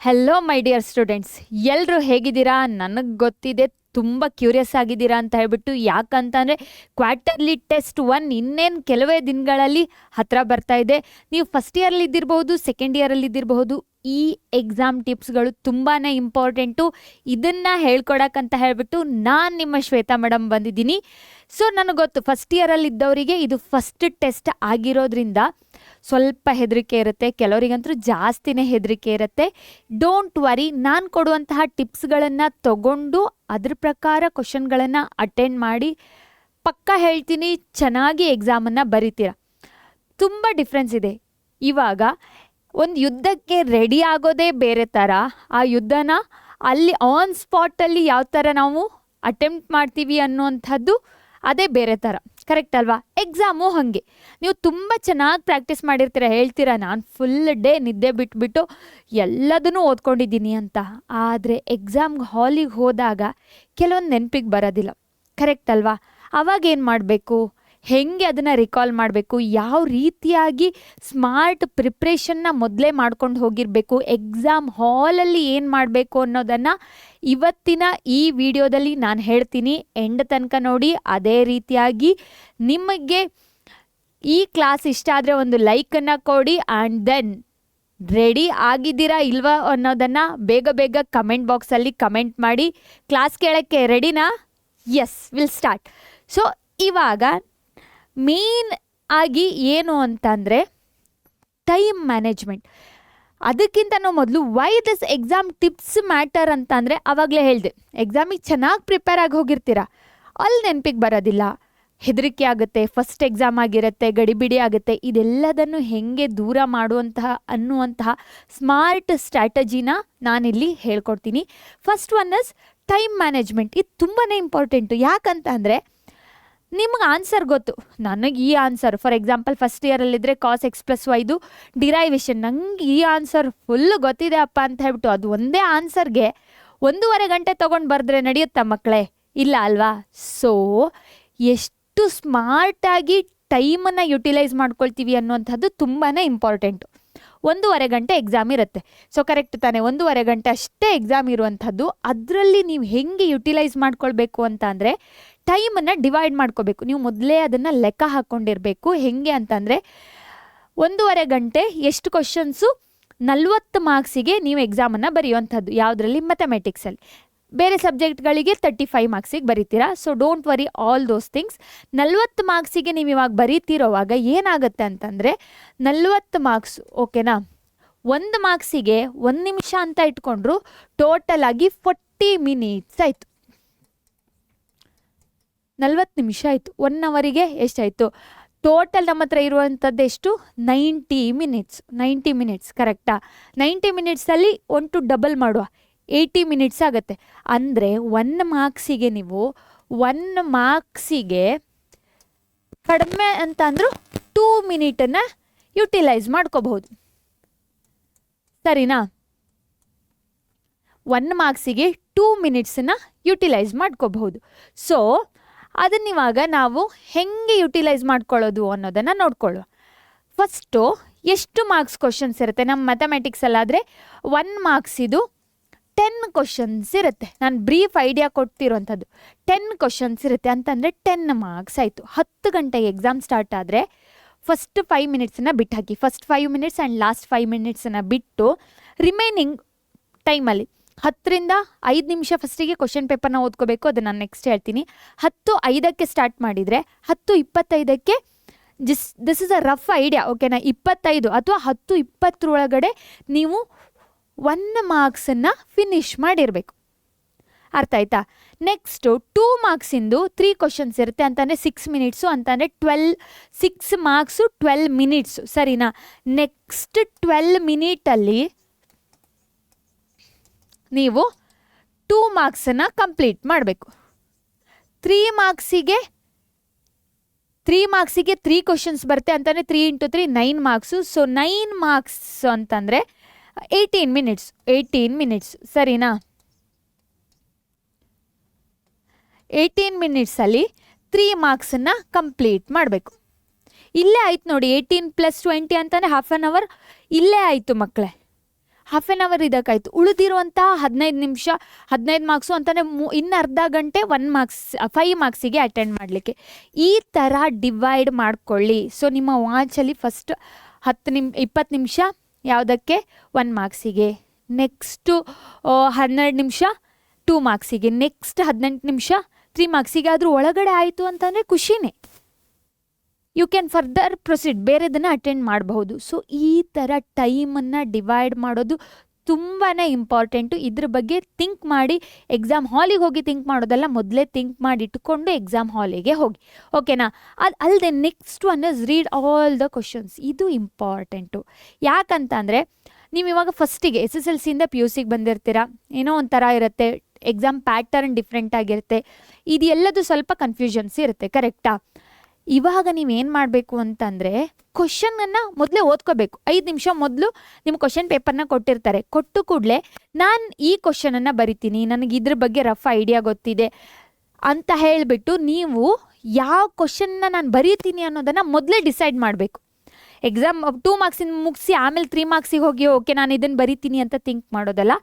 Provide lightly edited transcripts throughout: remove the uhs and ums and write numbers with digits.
Hello my dear students, ಎಲ್ಲರೂ ಹೇಗಿದ್ದೀರಾ? ನನಗೆ ಗೊತ್ತಿದೆ ತುಂಬ ಕ್ಯೂರಿಯಸ್ ಆಗಿದ್ದೀರಾ ಅಂತ ಹೇಳ್ಬಿಟ್ಟು. ಯಾಕಂತಂದರೆ ಕ್ವಾರ್ಟರ್ಲಿ ಟೆಸ್ಟ್ 1 ಇನ್ನೇನು ಕೆಲವೇ ದಿನಗಳಲ್ಲಿ ಹತ್ತಿರ ಬರ್ತಾ ಇದೆ. ನೀವು ಫಸ್ಟ್ ಇಯರಲ್ಲಿ ಇದ್ದಿರಬಹುದು, ಸೆಕೆಂಡ್ ಇಯರಲ್ಲಿ ಇದ್ದಿರಬಹುದು. ಈ ಎಕ್ಸಾಮ್ ಟಿಪ್ಸ್ಗಳು ತುಂಬಾ ಇಂಪಾರ್ಟೆಂಟು. ಇದನ್ನು ಹೇಳ್ಕೊಡಕ್ಕಂತ ಹೇಳ್ಬಿಟ್ಟು ನಾನು ನಿಮ್ಮ ಶ್ವೇತಾ ಮೇಡಮ್ ಬಂದಿದ್ದೀನಿ. ಸೊ ನನಗೆ ಗೊತ್ತು ಫಸ್ಟ್ ಇಯರಲ್ಲಿ ಇದ್ದವರಿಗೆ ಇದು ಫಸ್ಟ್ ಟೆಸ್ಟ್ ಆಗಿರೋದ್ರಿಂದ ಸ್ವಲ್ಪ ಹೆದರಿಕೆ ಇರುತ್ತೆ, ಕೆಲವರಿಗಂತೂ ಜಾಸ್ತಿನೇ ಹೆದರಿಕೆ ಇರುತ್ತೆ. ಡೋಂಟ್ ವರಿ, ನಾನು ಕೊಡುವಂತಹ ಟಿಪ್ಸ್ಗಳನ್ನು ತಗೊಂಡು ಅದ್ರ ಪ್ರಕಾರ ಕ್ವಶನ್ಗಳನ್ನು ಅಟೆಂಡ್ ಮಾಡಿ ಪಕ್ಕಾ ಹೇಳ್ತೀನಿ, ಚೆನ್ನಾಗಿ ಎಕ್ಸಾಮನ್ನು ಬರಿತೀರ. ತುಂಬ ಡಿಫ್ರೆನ್ಸ್ ಇದೆ. ಇವಾಗ ಒಂದು ಯುದ್ಧಕ್ಕೆ ರೆಡಿ ಆಗೋದೇ ಬೇರೆ ಥರ, ಆ ಯುದ್ಧನ ಅಲ್ಲಿ ಆನ್ ಸ್ಪಾಟಲ್ಲಿ ಯಾವ ಥರ ನಾವು ಅಟೆಂಪ್ಟ್ ಮಾಡ್ತೀವಿ ಅನ್ನುವಂಥದ್ದು ಅದೇ ಬೇರೆ ಥರ. ಕರೆಕ್ಟ್ ಅಲ್ವಾ? ಎಕ್ಸಾಮು ಹಾಗೆ, ನೀವು ತುಂಬ ಚೆನ್ನಾಗಿ ಪ್ರಾಕ್ಟೀಸ್ ಮಾಡಿರ್ತೀರ, ಹೇಳ್ತೀರಾ ನಾನು ಫುಲ್ ಡೇ ನಿದ್ದೆ ಬಿಟ್ಬಿಟ್ಟು ಎಲ್ಲದನ್ನೂ ಓದ್ಕೊಂಡಿದ್ದೀನಿ ಅಂತ. ಆದರೆ ಎಕ್ಸಾಮ್ಗೆ ಹಾಲಿಗೆ ಹೋದಾಗ ಕೆಲವೊಂದು ನೆನಪಿಗೆ ಬರೋದಿಲ್ಲ. ಕರೆಕ್ಟ್ ಅಲ್ವಾ? ಅವಾಗ ಏನು ಮಾಡಬೇಕು, ಹೆಂಗೆ ಅದನ್ನು ರಿಕಾಲ್ ಮಾಡಬೇಕು, ಯಾವ ರೀತಿಯಾಗಿ ಸ್ಮಾರ್ಟ್ ಪ್ರಿಪ್ರೇಷನ್ನ ಮೊದಲೇ ಮಾಡ್ಕೊಂಡು ಹೋಗಿರಬೇಕು, ಎಕ್ಸಾಮ್ ಹಾಲಲ್ಲಿ ಏನು ಮಾಡಬೇಕು ಅನ್ನೋದನ್ನು ಇವತ್ತಿನ ಈ ವಿಡಿಯೋದಲ್ಲಿ ನಾನು ಹೇಳ್ತೀನಿ. ಎಂಡ್ ತನಕ ನೋಡಿ. ಅದೇ ರೀತಿಯಾಗಿ ನಿಮಗೆ ಈ ಕ್ಲಾಸ್ ಇಷ್ಟ ಆದರೆ ಒಂದು ಲೈಕನ್ನು ಕೊಡಿ. ಆ್ಯಂಡ್ ದೆನ್ ರೆಡಿ ಆಗಿದ್ದೀರಾ ಇಲ್ವಾ ಅನ್ನೋದನ್ನು ಬೇಗ ಬೇಗ ಕಮೆಂಟ್ ಬಾಕ್ಸಲ್ಲಿ ಕಮೆಂಟ್ ಮಾಡಿ. ಕ್ಲಾಸ್ ಕೇಳೋಕ್ಕೆ ರೆಡಿನಾ? Yes, will start. ಸೊ ಇವಾಗ ಮೇನ್ ಆಗಿ ಏನು ಅಂತಂದರೆ ಟೈಮ್ ಮ್ಯಾನೇಜ್ಮೆಂಟ್. ಅದಕ್ಕಿಂತನೂ ಮೊದಲು why this exam tips matter ಅಂತಂದರೆ ಆವಾಗಲೇ ಹೇಳಿದೆ, ಎಕ್ಸಾಮಿಗೆ ಚೆನ್ನಾಗಿ ಪ್ರಿಪೇರ್ ಆಗಿ ಹೋಗಿರ್ತೀರ, ಅಲ್ಲಿ ನೆನಪಿಗೆ ಬರೋದಿಲ್ಲ, ಹೆದರಿಕೆ ಆಗುತ್ತೆ, ಫಸ್ಟ್ ಎಕ್ಸಾಮ್ ಆಗಿರುತ್ತೆ, ಗಡಿಬಿಡಿ ಆಗುತ್ತೆ. ಇದೆಲ್ಲದನ್ನು ಹೇಗೆ ದೂರ ಮಾಡುವಂತಹ ಅನ್ನುವಂತಹ ಸ್ಮಾರ್ಟ್ ಸ್ಟ್ರಾಟಜಿನ ನಾನಿಲ್ಲಿ ಹೇಳ್ಕೊಡ್ತೀನಿ. First one is time management. ಇದು ತುಂಬಾ ಇಂಪಾರ್ಟೆಂಟು. ಯಾಕಂತ ಅಂದರೆ ನಿಮ್ಗೆ ಆನ್ಸರ್ ಗೊತ್ತು, ನನಗೆ ಈ ಆನ್ಸರ್ ಫಾರ್ ಎಕ್ಸಾಂಪಲ್ ಫಸ್ಟ್ ಇಯರಲ್ಲಿದ್ದರೆ ಕಾಸ್ x+y ಡಿರೈವೇಷನ್, ನಂಗೆ ಈ ಆನ್ಸರ್ ಫುಲ್ ಗೊತ್ತಿದೆ ಅಪ್ಪ ಅಂತ ಹೇಳ್ಬಿಟ್ಟು ಅದು ಒಂದೇ ಆನ್ಸರ್ಗೆ 1.5 ಗಂಟೆ ತೊಗೊಂಡು ಬರೆದ್ರೆ ನಡೆಯುತ್ತಾ ಮಕ್ಕಳೇ? ಇಲ್ಲ ಅಲ್ವಾ? ಸೊ ಎಷ್ಟು ಸ್ಮಾರ್ಟಾಗಿ ಟೈಮನ್ನು ಯುಟಿಲೈಸ್ ಮಾಡ್ಕೊಳ್ತೀವಿ ಅನ್ನುವಂಥದ್ದು ತುಂಬಾ ಇಂಪಾರ್ಟೆಂಟು. 1.5 ಗಂಟೆ ಎಕ್ಸಾಮ್ ಇರುತ್ತೆ. ಸೊ ಕರೆಕ್ಟ್ ತಾನೆ, 1.5 ಗಂಟೆ ಅಷ್ಟೇ ಎಕ್ಸಾಮ್ ಇರುವಂಥದ್ದು. ಅದರಲ್ಲಿ ನೀವು ಹೆಂಗೆ ಯುಟಿಲೈಸ್ ಮಾಡ್ಕೊಳ್ಬೇಕು ಅಂತ ಅಂದರೆ ಟೈಮನ್ನು ಡಿವೈಡ್ ಮಾಡ್ಕೋಬೇಕು. ನೀವು ಮೊದಲೇ ಅದನ್ನು ಲೆಕ್ಕ ಹಾಕ್ಕೊಂಡಿರಬೇಕು. ಹೆಂಗೆ ಅಂತಂದರೆ 1.5 ಗಂಟೆ ಎಷ್ಟು ಕ್ವಶನ್ಸು, 40 ಮಾರ್ಕ್ಸಿಗೆ ನೀವು ಎಕ್ಸಾಮನ್ನು ಬರೆಯುವಂಥದ್ದು. ಯಾವುದರಲ್ಲಿ? ಮ್ಯಾಥಮೆಟಿಕ್ಸಲ್ಲಿ. ಬೇರೆ ಸಬ್ಜೆಕ್ಟ್ಗಳಿಗೆ 35 ಮಾರ್ಕ್ಸಿಗೆ ಬರೀತೀರಾ. So don't worry all those things. 40 ಮಾರ್ಕ್ಸಿಗೆ ನೀವು ಇವಾಗ ಬರೀತಿರೋವಾಗ ಏನಾಗುತ್ತೆ ಅಂತಂದರೆ 40 ಮಾರ್ಕ್ಸ್ ಓಕೆನಾ, 1 ಮಾರ್ಕ್ಸಿಗೆ 1 ನಿಮಿಷ ಅಂತ ಇಟ್ಕೊಂಡ್ರು ಟೋಟಲ್ ಆಗಿ 40 ಮಿನಿಟ್ಸ್ ಆಯಿತು. 40 ನಿಮಿಷ ಆಯಿತು. 1 ಅವರಿಗೆ ಎಷ್ಟಾಯಿತು? ಟೋಟಲ್ ನಮ್ಮ ಹತ್ರ ಇರುವಂಥದ್ದು ಎಷ್ಟು? 90 ಮಿನಿಟ್ಸ್ ಕರೆಕ್ಟಾ? 90 ಮಿನಿಟ್ಸಲ್ಲಿ 1 ಡಬಲ್ ಮಾಡುವ 80 ಮಿನಿಟ್ಸ್ ಆಗುತ್ತೆ. ಅಂದರೆ 1 ಮಾರ್ಕ್ಸಿಗೆ ನೀವು 1 ಮಾರ್ಕ್ಸಿಗೆ ಕಡಿಮೆ ಅಂತ ಅಂದರೂ 2 ಮಿನಿಟನ್ನು ಯುಟಿಲೈಸ್ ಮಾಡ್ಕೋಬಹುದು. ಸರಿನಾ? 1 ಮಾರ್ಕ್ಸಿಗೆ 2 ಮಿನಿಟ್ಸನ್ನು ಯುಟಿಲೈಸ್ ಮಾಡ್ಕೋಬಹುದು. ಸೊ ಅದನ್ನಿವಾಗ ನಾವು ಹೆಂಗೆ ಯುಟಿಲೈಸ್ ಮಾಡ್ಕೊಳ್ಳೋದು ಅನ್ನೋದನ್ನು ನೋಡ್ಕೊಳ್ಳುವ. ಫಸ್ಟು ಎಷ್ಟು ಮಾರ್ಕ್ಸ್ ಕ್ವಶನ್ಸ್ ಇರುತ್ತೆ? ನಮ್ಮ ಮ್ಯಾಥಮೆಟಿಕ್ಸಲ್ಲಾದರೆ 1 ಮಾರ್ಕ್ಸಿದು 10 ಕ್ವಶನ್ಸ್ ಇರುತ್ತೆ. ನಾನು ಬ್ರೀಫ್ ಐಡಿಯಾ ಕೊಡ್ತಿರೋಂಥದ್ದು 10 ಕ್ವಶನ್ಸ್ ಇರುತ್ತೆ ಅಂತಂದರೆ 10 ಮಾರ್ಕ್ಸ್ ಆಯಿತು. 10 ಗಂಟೆಗೆ ಎಕ್ಸಾಮ್ ಸ್ಟಾರ್ಟ್ ಆದರೆ ಫಸ್ಟ್ 5 ಮಿನಿಟ್ಸನ್ನು ಬಿಟ್ಟು ಹಾಕಿ. ಫಸ್ಟ್ 5 ಮಿನಿಟ್ಸ್ ಆ್ಯಂಡ್ ಲಾಸ್ಟ್ 5 ಮಿನಿಟ್ಸನ್ನು ಬಿಟ್ಟು ರಿಮೈನಿಂಗ್ ಟೈಮಲ್ಲಿ 10ರಿಂದ 5 ನಿಮಿಷ ಫಸ್ಟಿಗೆ ಕ್ವಶನ್ ಪೇಪರ್ನ ಓದ್ಕೋಬೇಕು. ಅದನ್ನು ನಾನು ನೆಕ್ಸ್ಟ್ ಹೇಳ್ತೀನಿ. 10:05ಕ್ಕೆ ಸ್ಟಾರ್ಟ್ ಮಾಡಿದರೆ 10:25ಕ್ಕೆ this is a rough idea ಓಕೆನಾ. 25 ಅಥವಾ 10:20 ನೀವು 1 ಮಾರ್ಕ್ಸನ್ನು ಫಿನಿಷ್ ಮಾಡಿರಬೇಕು. ಅರ್ಥ ಆಯ್ತಾ? ನೆಕ್ಸ್ಟು 2 ಮಾರ್ಕ್ಸಿಂದು 3 ಕ್ವಶನ್ಸ್ ಇರುತ್ತೆ ಅಂತಂದರೆ 6 ಮಿನಿಟ್ಸು ಅಂತಂದರೆ 6 ಮಾರ್ಕ್ಸು 12 ಮಿನಿಟ್ಸು. ಸರಿನಾ? ನೆಕ್ಸ್ಟ್ 12 ಮಿನಿಟಲ್ಲಿ ನೀವು 2 ಮಾರ್ಕ್ಸನ್ನು ಕಂಪ್ಲೀಟ್ ಮಾಡಬೇಕು. 3 ಮಾರ್ಕ್ಸಿಗೆ 3 ಕ್ವಶನ್ಸ್ ಬರುತ್ತೆ ಅಂತಂದರೆ 3 × 3 9 ಮಾರ್ಕ್ಸು. ಸೊ 9 ಮಾರ್ಕ್ಸ್ ಅಂತಂದರೆ 18 ಮಿನಿಟ್ಸ್ ಸರಿನಾ? 18 ಮಿನಿಟ್ಸಲ್ಲಿ 3 ಮಾರ್ಕ್ಸನ್ನು ಕಂಪ್ಲೀಟ್ ಮಾಡಬೇಕು. ಇಲ್ಲೇ ಆಯ್ತು ನೋಡಿ, 18 + 20 ಅಂತಂದರೆ ಹಾಫ್ ಆನ್ ಅವರ್ ಇಲ್ಲೇ ಆಯಿತು ಮಕ್ಕಳೇ. ಹಾಫ್ ಆನ್ ಅವರ್ ಇದಕ್ಕಾಯ್ತು. ಉಳಿದಿರುವಂಥ 15 ನಿಮಿಷ 15 ಮಾರ್ಕ್ಸು ಅಂತಂದರೆ ಇನ್ನು ಅರ್ಧ ಗಂಟೆ 1 ಮಾರ್ಕ್ಸ್ 5 ಮಾರ್ಕ್ಸಿಗೆ ಅಟೆಂಡ್ ಮಾಡಲಿಕ್ಕೆ. ಈ ಥರ ಡಿವೈಡ್ ಮಾಡ್ಕೊಳ್ಳಿ. ಸೊ ನಿಮ್ಮ ವಾಚಲ್ಲಿ ಫಸ್ಟ್ 20 ನಿಮಿಷ ಯಾವುದಕ್ಕೆ 1 ಮಾರ್ಕ್ಸಿಗೆ, ನೆಕ್ಸ್ಟು 12 ನಿಮಿಷ 2 ಮಾರ್ಕ್ಸಿಗೆ, ನೆಕ್ಸ್ಟ್ 18 ನಿಮಿಷ 3 ಮಾರ್ಕ್ಸಿಗೆ. ಅದ್ರ ಒಳಗಡೆ ಆಯಿತು ಅಂತಂದರೆ ಖುಷಿನೇ, ಯು ಕ್ಯಾನ್ ಫರ್ದರ್ ಪ್ರೊಸೀಡ್, ಬೇರೆದನ್ನು ಅಟೆಂಡ್ ಮಾಡಬಹುದು. ಸೊ ಈ ಥರ ಟೈಮನ್ನು ಡಿವೈಡ್ ಮಾಡೋದು ತುಂಬಾ ಇಂಪಾರ್ಟೆಂಟು. ಇದ್ರ ಬಗ್ಗೆ ಥಿಂಕ್ ಮಾಡಿ ಎಕ್ಸಾಮ್ ಹಾಲಿಗೆ ಹೋಗಿ ಥಿಂಕ್ ಮಾಡೋದಲ್ಲ, ಮೊದಲೇ ಥಿಂಕ್ ಮಾಡಿ ಇಟ್ಕೊಂಡು ಎಕ್ಸಾಮ್ ಹಾಲಿಗೆ ಹೋಗಿ, ಓಕೆನಾ. ಅದು ಅಲ್ಲದೆ next one is read all the questions. ಇದು ಇಂಪಾರ್ಟೆಂಟು. ಯಾಕಂತ ಅಂದರೆ ನೀವು ಇವಾಗ ಫಸ್ಟಿಗೆ SSLCಯಿಂದ PUCಗೆ ಬಂದಿರ್ತೀರ, ಏನೋ ಒಂಥರ ಇರುತ್ತೆ, ಎಕ್ಸಾಮ್ ಪ್ಯಾಟರ್ನ್ ಡಿಫ್ರೆಂಟ್ ಆಗಿರುತ್ತೆ, ಇದು ಎಲ್ಲದು ಸ್ವಲ್ಪ ಕನ್ಫ್ಯೂಷನ್ಸ್ ಇರುತ್ತೆ, ಕರೆಕ್ಟಾ. ಇವಾಗ ನೀವೇನು ಮಾಡಬೇಕು ಅಂತಂದರೆ ಕ್ವಶನನ್ನು ಮೊದಲೇ ಓದ್ಕೋಬೇಕು. 5 ನಿಮಿಷ ಮೊದಲು ನಿಮ್ಮ ಕ್ವಶನ್ ಪೇಪರ್ನ ಕೊಟ್ಟಿರ್ತಾರೆ, ಕೊಟ್ಟು ಕೂಡಲೇ ನಾನು ಈ ಕ್ವಶನನ್ನು ಬರಿತೀನಿ, ನನಗೆ ಇದ್ರ ಬಗ್ಗೆ ರಫ್ ಐಡಿಯಾ ಗೊತ್ತಿದೆ ಅಂತ ಹೇಳಿಬಿಟ್ಟು ನೀವು ಯಾವ ಕ್ವಶನ್ನ ನಾನು ಬರೀತೀನಿ ಅನ್ನೋದನ್ನು ಮೊದಲೇ ಡಿಸೈಡ್ ಮಾಡಬೇಕು. ಎಕ್ಸಾಮ್ 2 ಮಾರ್ಕ್ಸಿನ ಮುಗಿಸಿ ಆಮೇಲೆ 3 ಮಾರ್ಕ್ಸಿಗೆ ಹೋಗಿ ಓಕೆ ನಾನು ಇದನ್ನು ಬರಿತೀನಿ ಅಂತ ಥಿಂಕ್ ಮಾಡೋದಲ್ಲ.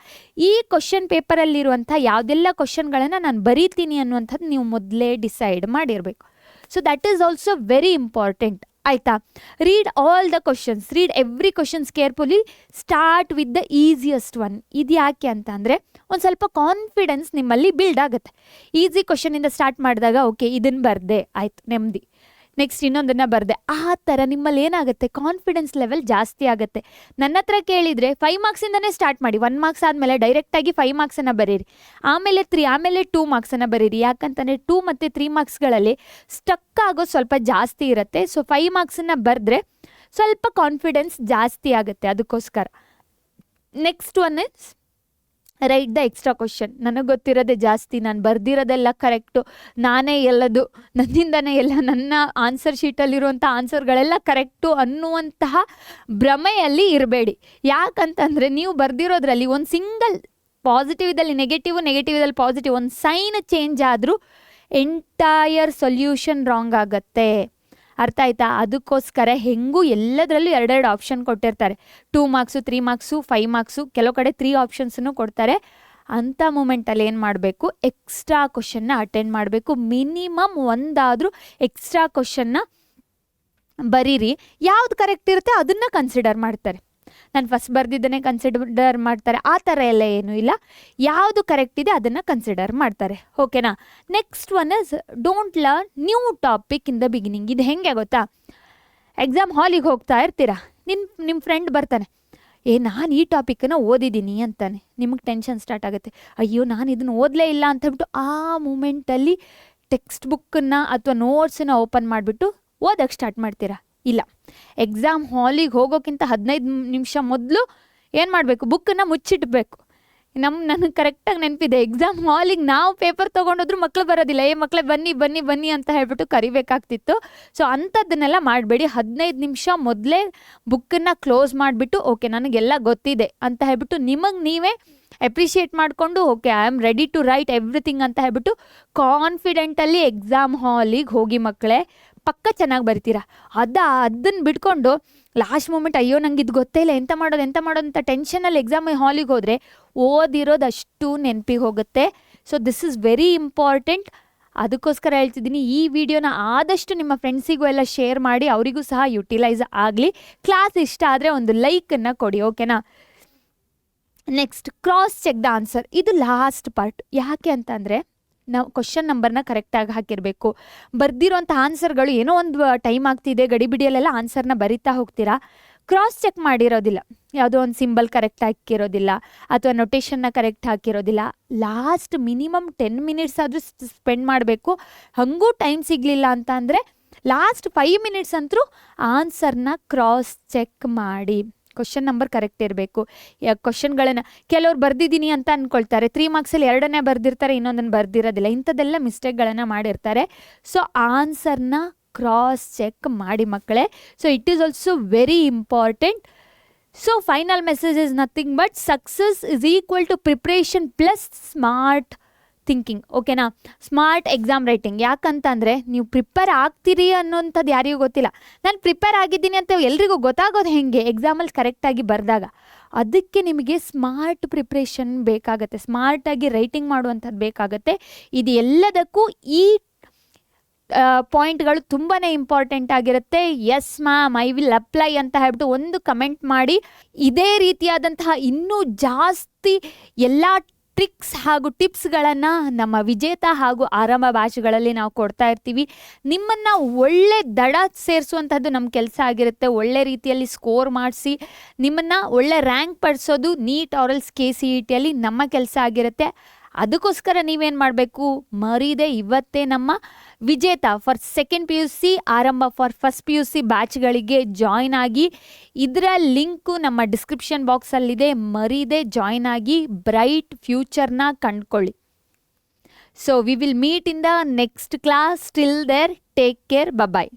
ಈ ಕ್ವಶನ್ ಪೇಪರಲ್ಲಿರುವಂಥ ಯಾವುದೆಲ್ಲ ಕ್ವಶನ್ಗಳನ್ನು ನಾನು ಬರೀತೀನಿ ಅನ್ನುವಂಥದ್ದು ನೀವು ಮೊದಲೇ ಡಿಸೈಡ್ ಮಾಡಿರಬೇಕು. So that is also very important, ಆಯಿತಾ. Read all the questions, read every questions carefully, start with the easiest one. ಇದು ಯಾಕೆ ಅಂತ ಅಂದರೆ ಒಂದು ಸ್ವಲ್ಪ ಕಾನ್ಫಿಡೆನ್ಸ್ ನಿಮ್ಮಲ್ಲಿ ಬಿಲ್ಡ್ ಆಗುತ್ತೆ. ಈಸಿ ಕ್ವಶನಿಂದ ಸ್ಟಾರ್ಟ್ ಮಾಡಿದಾಗ ಓಕೆ ಇದನ್ನು ಬರದೆ ಆಯಿತು ನೆಮ್ಮದಿ, ನೆಕ್ಸ್ಟ್ ಇನ್ನೊಂದನ್ನು ಬರದೆ, ಆ ಥರ ನಿಮ್ಮಲ್ಲಿ ಏನಾಗುತ್ತೆ ಕಾನ್ಫಿಡೆನ್ಸ್ ಲೆವೆಲ್ ಜಾಸ್ತಿ ಆಗುತ್ತೆ. ನನ್ನ ಹತ್ರ ಕೇಳಿದರೆ 5 ಮಾರ್ಕ್ಸಿಂದನೇ ಸ್ಟಾರ್ಟ್ ಮಾಡಿ, 1 ಮಾರ್ಕ್ಸ್ ಆದಮೇಲೆ ಡೈರೆಕ್ಟಾಗಿ 5 ಮಾರ್ಕ್ಸನ್ನು ಬರೀರಿ, ಆಮೇಲೆ 3, ಆಮೇಲೆ 2 ಮಾರ್ಕ್ಸನ್ನು ಬರೀರಿ. ಯಾಕಂತಂದರೆ 2 ಮತ್ತು 3 ಮಾರ್ಕ್ಸ್ಗಳಲ್ಲಿ ಸ್ಟಕ್ ಆಗೋದು ಸ್ವಲ್ಪ ಜಾಸ್ತಿ ಇರುತ್ತೆ. ಸೊ 5 ಮಾರ್ಕ್ಸನ್ನು ಬರೆದ್ರೆ ಸ್ವಲ್ಪ ಕಾನ್ಫಿಡೆನ್ಸ್ ಜಾಸ್ತಿ ಆಗುತ್ತೆ, ಅದಕ್ಕೋಸ್ಕರ. Next one is right the extra question. ನನಗೆ ಗೊತ್ತಿರೋದೇ ಜಾಸ್ತಿ, ನಾನು ಬರ್ದಿರೋದೆಲ್ಲ ಕರೆಕ್ಟು, ನಾನೇ ಎಲ್ಲದು ನನ್ನಿಂದನೇ ಎಲ್ಲ, ನನ್ನ ಆನ್ಸರ್ ಶೀಟಲ್ಲಿರುವಂಥ ಆನ್ಸರ್ಗಳೆಲ್ಲ ಕರೆಕ್ಟು ಅನ್ನುವಂತಹ ಭ್ರಮೆಯಲ್ಲಿ ಇರಬೇಡಿ. ಯಾಕಂತಂದರೆ ನೀವು ಬರ್ದಿರೋದ್ರಲ್ಲಿ ಒಂದು ಸಿಂಗಲ್ ಪಾಸಿಟಿವ್ ಇದ್ದಲ್ಲಿ ನೆಗೆಟಿವ್, ನೆಗೆಟಿವ್ ಇದ್ದಲ್ಲಿ ಪಾಸಿಟಿವ್, ಒಂದು ಸೈನ್ ಚೇಂಜ್ ಆದರೂ ಎಂಟೈರ್ ಸೊಲ್ಯೂಷನ್ ರಾಂಗ್ ಆಗುತ್ತೆ. ಅರ್ಥ ಆಯ್ತಾ. ಅದಕ್ಕೋಸ್ಕರ ಹೆಂಗೂ ಎಲ್ಲದರಲ್ಲೂ 2 ಆಪ್ಷನ್ ಕೊಟ್ಟಿರ್ತಾರೆ, 2 ಮಾರ್ಕ್ಸು 3 ಮಾರ್ಕ್ಸು 5 ಮಾರ್ಕ್ಸು, ಕೆಲವು ಕಡೆ 3 ಆಪ್ಷನ್ಸನ್ನು ಕೊಡ್ತಾರೆ. ಅಂಥ ಮೂಮೆಂಟಲ್ಲಿ ಏನು ಮಾಡಬೇಕು, ಎಕ್ಸ್ಟ್ರಾ ಕ್ವಶನ್ನ ಅಟೆಂಡ್ ಮಾಡಬೇಕು. ಮಿನಿಮಮ್ ಒಂದಾದರೂ ಎಕ್ಸ್ಟ್ರಾ ಕ್ವಶನ್ನ ಬರೀರಿ. ಯಾವ್ದು ಕರೆಕ್ಟ್ ಇರುತ್ತೆ ಅದನ್ನು ಕನ್ಸಿಡರ್ ಮಾಡ್ತಾರೆ. ನಾನು ಫಸ್ಟ್ ಬರ್ದಿದ್ದನ್ನೇ ಕನ್ಸಿಡರ್ ಮಾಡ್ತಾರೆ ಆ ಥರ ಎಲ್ಲ ಏನೂ ಇಲ್ಲ, ಯಾವುದು ಕರೆಕ್ಟ್ ಇದೆ ಅದನ್ನು ಕನ್ಸಿಡರ್ ಮಾಡ್ತಾರೆ, ಓಕೆನಾ. Next one is don't learn new topic in the beginning. ಇದು ಹೆಂಗೆ ಗೊತ್ತಾ, ಎಕ್ಸಾಮ್ ಹಾಲಿಗೆ ಹೋಗ್ತಾ ಇರ್ತೀರಾ, ನಿಮ್ಮ ಫ್ರೆಂಡ್ ಬರ್ತಾನೆ, ನಾನು ಈ ಟಾಪಿಕನ್ನು ಓದಿದ್ದೀನಿ ಅಂತಾನೆ, ನಿಮಗೆ ಟೆನ್ಷನ್ ಸ್ಟಾರ್ಟ್ ಆಗುತ್ತೆ, ಅಯ್ಯೋ ನಾನು ಇದನ್ನು ಓದಲೇ ಇಲ್ಲ ಅಂತ ಹೇಳ್ಬಿಟ್ಟು ಆ ಮೂಮೆಂಟಲ್ಲಿ ಟೆಕ್ಸ್ಟ್ ಬುಕ್ಕನ್ನು ಅಥವಾ ನೋಟ್ಸನ್ನು ಓಪನ್ ಮಾಡಿಬಿಟ್ಟು ಓದೋಕ್ಕೆ ಸ್ಟಾರ್ಟ್ ಮಾಡ್ತೀರಾ. ಇಲ್ಲ, ಎಕ್ಸಾಮ್ ಹಾಲಿಗೆ ಹೋಗೋಕ್ಕಿಂತ 15 ನಿಮಿಷ ಮೊದಲು ಏನು ಮಾಡಬೇಕು, ಬುಕ್ಕನ್ನು ಮುಚ್ಚಿಟ್ಬೇಕು. ನನಗೆ ಕರೆಕ್ಟಾಗಿ ನೆನಪಿದೆ, ಎಕ್ಸಾಮ್ ಹಾಲಿಗೆ ನಾವು ಪೇಪರ್ ತೊಗೊಂಡೋದ್ರು ಮಕ್ಕಳು ಬರೋದಿಲ್ಲ, ಮಕ್ಕಳೇ ಬನ್ನಿ ಬನ್ನಿ ಬನ್ನಿ ಅಂತ ಹೇಳ್ಬಿಟ್ಟು ಕರಿಬೇಕಾಗ್ತಿತ್ತು. ಸೊ ಅಂಥದ್ದನ್ನೆಲ್ಲ ಮಾಡಬೇಡಿ. 15 ನಿಮಿಷ ಮೊದಲೇ ಬುಕ್ಕನ್ನು ಕ್ಲೋಸ್ ಮಾಡಿಬಿಟ್ಟು ಓಕೆ ನನಗೆಲ್ಲ ಗೊತ್ತಿದೆ ಅಂತ ಹೇಳ್ಬಿಟ್ಟು ನಿಮಗೆ ನೀವೇ ಅಪ್ರಿಷಿಯೇಟ್ ಮಾಡಿಕೊಂಡು okay I am ready to write everything ಅಂತ ಹೇಳ್ಬಿಟ್ಟು ಕಾನ್ಫಿಡೆಂಟಲ್ಲಿ ಎಕ್ಸಾಮ್ ಹಾಲಿಗೆ ಹೋಗಿ ಮಕ್ಕಳೇ, ಪಕ್ಕ ಚೆನ್ನಾಗಿ ಬರಿತೀರಾ. ಅದನ್ನು ಬಿಟ್ಕೊಂಡು ಲಾಸ್ಟ್ ಮೂಮೆಂಟ್ ಅಯ್ಯೋ ನಂಗೆ ಇದು ಗೊತ್ತೇ ಇಲ್ಲ ಎಂತ ಮಾಡೋದು ಅಂತ ಟೆನ್ಷನಲ್ಲಿ ಎಕ್ಸಾಮ್ ಹಾಲಿಗೆ ಹೋದರೆ ಓದಿರೋದು ಅಷ್ಟು ನೆನಪಿಗೆ ಹೋಗುತ್ತೆ. So this is very important. ಅದಕ್ಕೋಸ್ಕರ ಹೇಳ್ತಿದ್ದೀನಿ, ಈ ವಿಡಿಯೋನ ಆದಷ್ಟು ನಿಮ್ಮ ಫ್ರೆಂಡ್ಸಿಗೂ ಎಲ್ಲ ಶೇರ್ ಮಾಡಿ, ಅವರಿಗೂ ಸಹ ಯುಟಿಲೈಸ್ ಆಗಲಿ. ಕ್ಲಾಸ್ ಇಷ್ಟ ಆದರೆ ಒಂದು ಲೈಕನ್ನು ಕೊಡಿ, ಓಕೆನಾ. Next cross check the answer. ಇದು ಲಾಸ್ಟ್ ಪಾರ್ಟ್. ಯಾಕೆ ಅಂತಂದರೆ ನಾವು ಕ್ವಶನ್ ನಂಬರ್ನ ಕರೆಕ್ಟಾಗಿ ಹಾಕಿರಬೇಕು. ಬರ್ದಿರೋಂಥ ಆನ್ಸರ್ಗಳು ಏನೋ ಒಂದು ಟೈಮ್ ಆಗ್ತಿದೆ, ಗಡಿಬಿಡಿಯಲ್ಲೆಲ್ಲ ಆನ್ಸರ್ನ ಬರಿತಾ ಹೋಗ್ತೀರಾ, ಕ್ರಾಸ್ ಚೆಕ್ ಮಾಡಿರೋದಿಲ್ಲ, ಯಾವುದೋ ಒಂದು ಸಿಂಬಲ್ ಕರೆಕ್ಟ್ ಹಾಕಿರೋದಿಲ್ಲ ಅಥವಾ ನೊಟೇಷನ್ನ ಕರೆಕ್ಟ್ ಹಾಕಿರೋದಿಲ್ಲ. ಲಾಸ್ಟ್ ಮಿನಿಮಮ್ 10 ಮಿನಿಟ್ಸ್ ಆದರೂ ಸ್ಪೆಂಡ್ ಮಾಡಬೇಕು. ಹಾಗೂ ಟೈಮ್ ಸಿಗಲಿಲ್ಲ ಅಂತ ಅಂದರೆ ಲಾಸ್ಟ್ 5 ಮಿನಿಟ್ಸ್ ಅಂತರೂ ಆನ್ಸರ್ನ ಕ್ರಾಸ್ ಚೆಕ್ ಮಾಡಿ. ಕ್ವಶನ್ ನಂಬರ್ ಕರೆಕ್ಟ್ ಇರಬೇಕು. ಕ್ವಶನ್ಗಳನ್ನು ಕೆಲವ್ರು ಬರ್ದಿದ್ದೀನಿ ಅಂತ ಅಂದ್ಕೊಳ್ತಾರೆ, 3 ಮಾರ್ಕ್ಸಲ್ಲಿ 2ನೇ ಬರ್ದಿರ್ತಾರೆ, ಇನ್ನೊಂದನ್ನು ಬರ್ದಿರೋದಿಲ್ಲ. ಇಂಥದ್ದೆಲ್ಲ ಮಿಸ್ಟೇಕ್ಗಳನ್ನು ಮಾಡಿರ್ತಾರೆ. ಸೊ ಆನ್ಸರ್ನ ಕ್ರಾಸ್ ಚೆಕ್ ಮಾಡಿ ಮಕ್ಕಳೇ. So it is also very important. So final message is nothing but success is equal to preparation plus smart thinking. ಓಕೆನಾ? Smart exam writing. ಯಾಕಂತಂದರೆ ನೀವು ಪ್ರಿಪೇರ್ ಆಗ್ತೀರಿ ಅನ್ನೋಂಥದ್ದು ಯಾರಿಗೂ ಗೊತ್ತಿಲ್ಲ. ನಾನು ಪ್ರಿಪೇರ್ ಆಗಿದ್ದೀನಿ ಅಂತ ಎಲ್ರಿಗೂ ಗೊತ್ತಾಗೋದು ಹೇಗೆ? ಎಕ್ಸಾಮಲ್ಲಿ ಕರೆಕ್ಟಾಗಿ ಬರೆದಾಗ. ಅದಕ್ಕೆ ನಿಮಗೆ ಸ್ಮಾರ್ಟ್ ಪ್ರಿಪ್ರೇಷನ್ ಬೇಕಾಗತ್ತೆ, ಸ್ಮಾರ್ಟಾಗಿ ರೈಟಿಂಗ್ ಮಾಡುವಂಥದ್ದು ಬೇಕಾಗತ್ತೆ. ಇದು ಎಲ್ಲದಕ್ಕೂ ಈ ಪಾಯಿಂಟ್ಗಳು ತುಂಬಾ ಇಂಪಾರ್ಟೆಂಟ್ ಆಗಿರುತ್ತೆ. Yes ma'am, I will apply ಅಂತ ಹೇಳ್ಬಿಟ್ಟು ಒಂದು ಕಮೆಂಟ್ ಮಾಡಿ. ಇದೇ ರೀತಿಯಾದಂತಹ ಇನ್ನೂ ಜಾಸ್ತಿ ಎಲ್ಲ ಟ್ರಿಕ್ಸ್ ಹಾಗೂ ಟಿಪ್ಸ್ಗಳನ್ನು ನಮ್ಮ ವಿಜೇತ ಹಾಗೂ ಆರಂಭ ಬ್ಯಾಚ್ಗಳಲ್ಲಿ ನಾವು ಕೊಡ್ತಾ ಇರ್ತೀವಿ. ನಿಮ್ಮನ್ನು ಒಳ್ಳೆ ದಡ ಸೇರಿಸುವಂಥದ್ದು ನಮ್ಮ ಕೆಲಸ ಆಗಿರುತ್ತೆ. ಒಳ್ಳೆ ರೀತಿಯಲ್ಲಿ ಸ್ಕೋರ್ ಮಾಡಿಸಿ ನಿಮ್ಮನ್ನು ಒಳ್ಳೆ ರ್ಯಾಂಕ್ ಪಡಿಸೋದು ನೀಟ್ ಆರಲ್ಸ್ KCETಯಲ್ಲಿ ನಮ್ಮ ಕೆಲಸ ಆಗಿರುತ್ತೆ. ಅದಕ್ಕೋಸ್ಕರ ನೀವೇನು ಮಾಡಬೇಕು, ಮರೀದೆ ಇವತ್ತೇ ನಮ್ಮ Vijetha for second PUC, Arambha for first PUC ಬ್ಯಾಚ್ಗಳಿಗೆ ಜಾಯ್ನ್ ಆಗಿ. ಇದರ ಲಿಂಕು ನಮ್ಮ ಡಿಸ್ಕ್ರಿಪ್ಷನ್ ಬಾಕ್ಸಲ್ಲಿದೆ. ಮರೀದೆ ಜಾಯ್ನ್ ಆಗಿ ಬ್ರೈಟ್ ಫ್ಯೂಚರ್ನ ಕಂಡುಕೊಳ್ಳಿ. So we will meet in the next class. Till there take care. Bye.